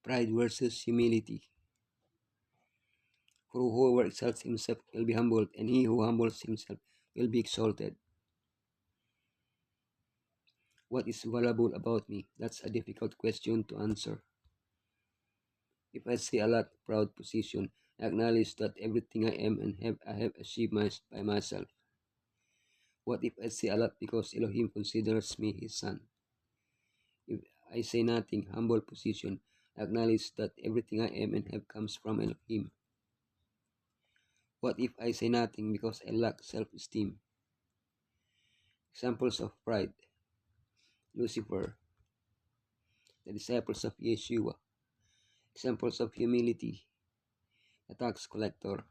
Pride versus humility. For whoever exalts himself will be humbled, and he who humbles himself will be exalted. What is valuable about me? That's a difficult question to answer. If I say a lot proud position, I acknowledge that everything I am and I have achieved by myself. What if I say a lot because Elohim considers me his son? If I say nothing, humble position, I acknowledge that everything I am and have comes from Elohim. What if I say nothing because I lack self-esteem? Examples of pride. Lucifer, the disciples of Yeshua. Examples of humility. The tax collector.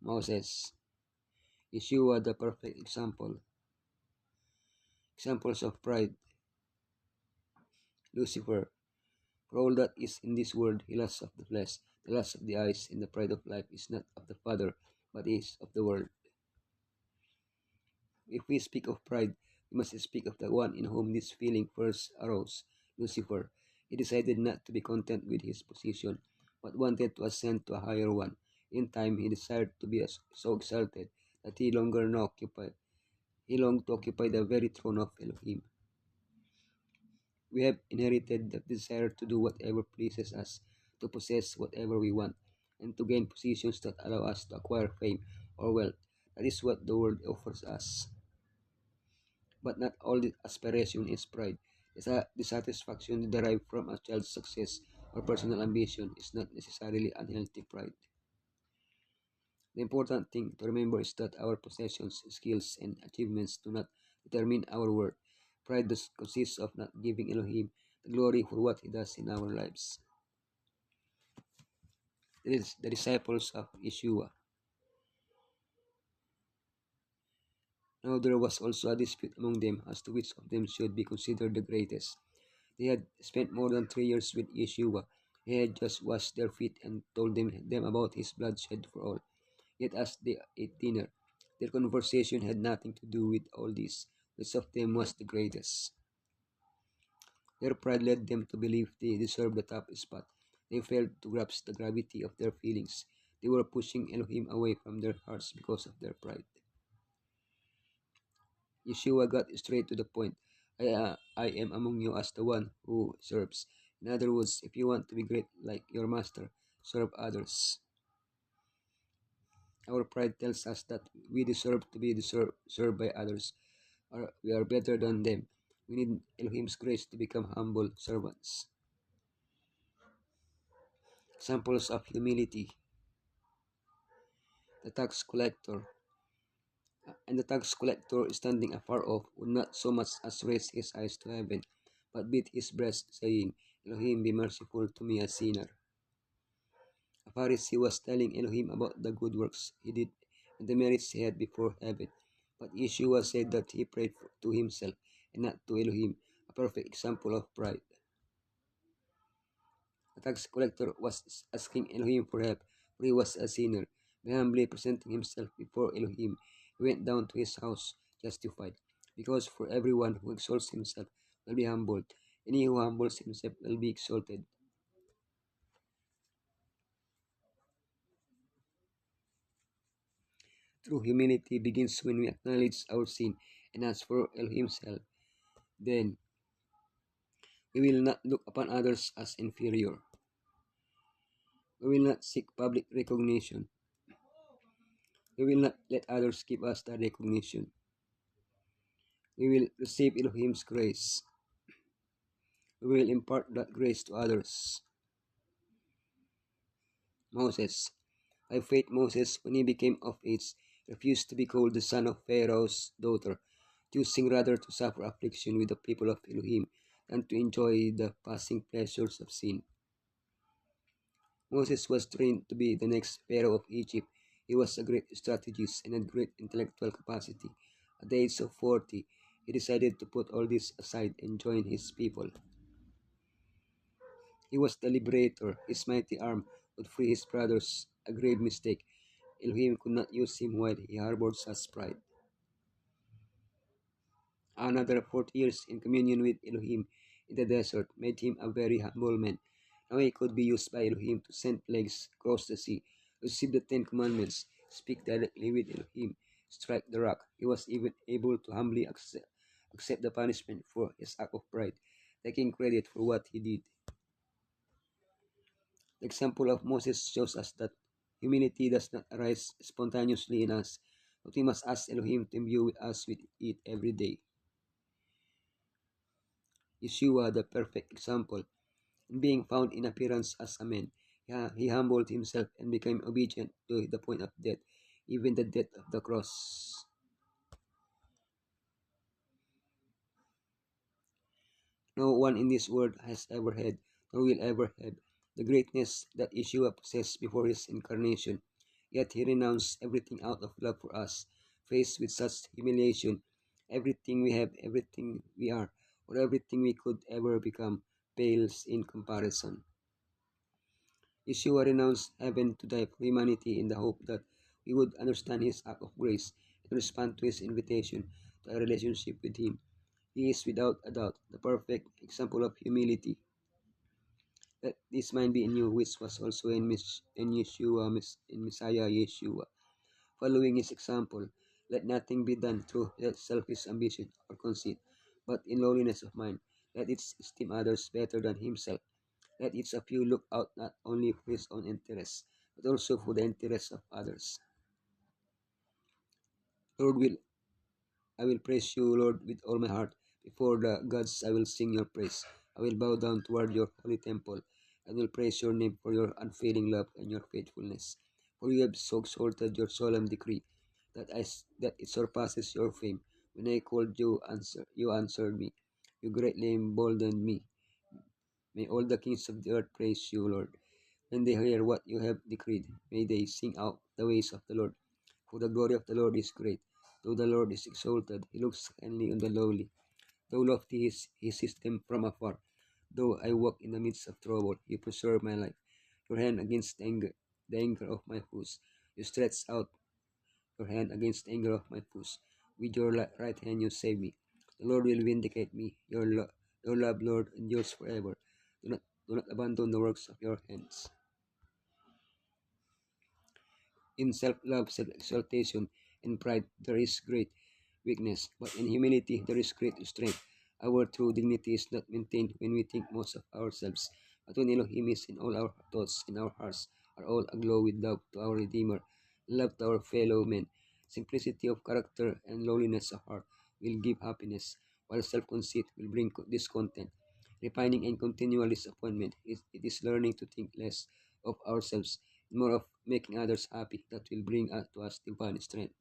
Moses. Yeshua, the perfect example. Examples of pride. Lucifer. For all that is in this world, the lust of the flesh, the lust of the eyes, and the pride of life is not of the Father, but is of the world. If we speak of pride, we must speak of the one in whom this feeling first arose, Lucifer. He decided not to be content with his position, but wanted to ascend to a higher one. In time, he desired to be so exalted that he longed to occupy the very throne of Elohim. We have inherited the desire to do whatever pleases us, to possess whatever we want, and to gain positions that allow us to acquire fame or wealth. That is what the world offers us. But not all the aspiration is pride. The satisfaction derived from a child's success or personal ambition is not necessarily unhealthy pride. The important thing to remember is that our possessions, skills, and achievements do not determine our worth. Pride consists of not giving Elohim the glory for what he does in our lives. It is the disciples of Yeshua. Now there was also a dispute among them as to which of them should be considered the greatest. They had spent more than 3 years with Yeshua. He had just washed their feet and told them about his bloodshed for all. Yet as they ate dinner, their conversation had nothing to do with all this. Which of them was the greatest? Their pride led them to believe they deserved the top spot. They failed to grasp the gravity of their feelings. They were pushing Elohim away from their hearts because of their pride. Yeshua got straight to the point. I am among you as the one who serves. In other words, if you want to be great like your master, serve others. Our pride tells us that we deserve to be served by others, or we are better than them. We need Elohim's grace to become humble servants. Examples of humility. The tax collector. And the tax collector, standing afar off, would not so much as raise his eyes to heaven, but beat his breast, saying, Elohim, be merciful to me, a sinner. A Pharisee was telling Elohim about the good works he did and the merits he had before heaven. But Yeshua said that he prayed to himself and not to Elohim, a perfect example of pride. The tax collector was asking Elohim for help, for he was a sinner. By humbly presenting himself before Elohim, he went down to his house justified, because for everyone who exalts himself will be humbled, and he who humbles himself will be exalted. True humility begins when we acknowledge our sin and ask for Elohim's help. Then, we will not look upon others as inferior. We will not seek public recognition. We will not let others give us the recognition. We will receive Elohim's grace. We will impart that grace to others. Moses. By faith, Moses, when he became of age, refused to be called the son of Pharaoh's daughter, choosing rather to suffer affliction with the people of Elohim than to enjoy the passing pleasures of sin. Moses was trained to be the next Pharaoh of Egypt. He was a great strategist and had great intellectual capacity. At the age of 40, he decided to put all this aside and join his people. He was the liberator. His mighty arm would free his brothers, a grave mistake. Elohim could not use him while he harbored such pride. Another 40 years in communion with Elohim in the desert made him a very humble man. Noah could be used by Elohim to send plagues, cross the sea, receive the Ten Commandments, speak directly with Elohim, strike the rock. He was even able to humbly accept the punishment for his act of pride, taking credit for what he did. The example of Moses shows us that humility does not arise spontaneously in us, but we must ask Elohim to imbue us with it every day. Yeshua, the perfect example, in being found in appearance as a man, he humbled himself and became obedient to the point of death, even the death of the cross. No one in this world has ever had, nor will ever have, the greatness that Yeshua possessed before his incarnation. Yet he renounced everything out of love for us. Faced with such humiliation, everything we have, everything we are, or everything we could ever become, pales in comparison. Yeshua renounced heaven to die for humanity in the hope that we would understand his act of grace and respond to his invitation to a relationship with him. He is without a doubt the perfect example of humility. Let this mind be in you, which was also in Yeshua, in Messiah Yeshua. Following his example, let nothing be done through selfish ambition or conceit, but in lowliness of mind. Let it esteem others better than himself. Let each of you look out not only for his own interests, but also for the interests of others. Lord, I will praise you, Lord, with all my heart. Before the gods I will sing your praise. I will bow down toward your holy temple. I will praise your name for your unfailing love and your faithfulness. For you have so exalted your solemn decree that it surpasses your fame. When I called you, you answered me. You greatly emboldened me. May all the kings of the earth praise you, Lord. When they hear what you have decreed, may they sing out the ways of the Lord. For the glory of the Lord is great. Though the Lord is exalted, he looks kindly on the lowly. Though lofty he sees them from afar. Though I walk in the midst of trouble, you preserve my life. Your hand against the anger of my foes. You stretch out your hand against the anger of my foes. With your right hand you save me. The Lord will vindicate me. Your love, Lord, endures forever. Do not abandon the works of your hands. In self-love, self-exaltation, and pride there is great weakness, but in humility there is great strength. Our true dignity is not maintained when we think most of ourselves, but when Elohim is in all our thoughts and our hearts are all aglow with love to our Redeemer, love to our fellow men. Simplicity of character and lowliness of heart will give happiness, while self-conceit will bring discontent. Repining and continual disappointment, it is learning to think less of ourselves, more of making others happy that will bring to us divine strength.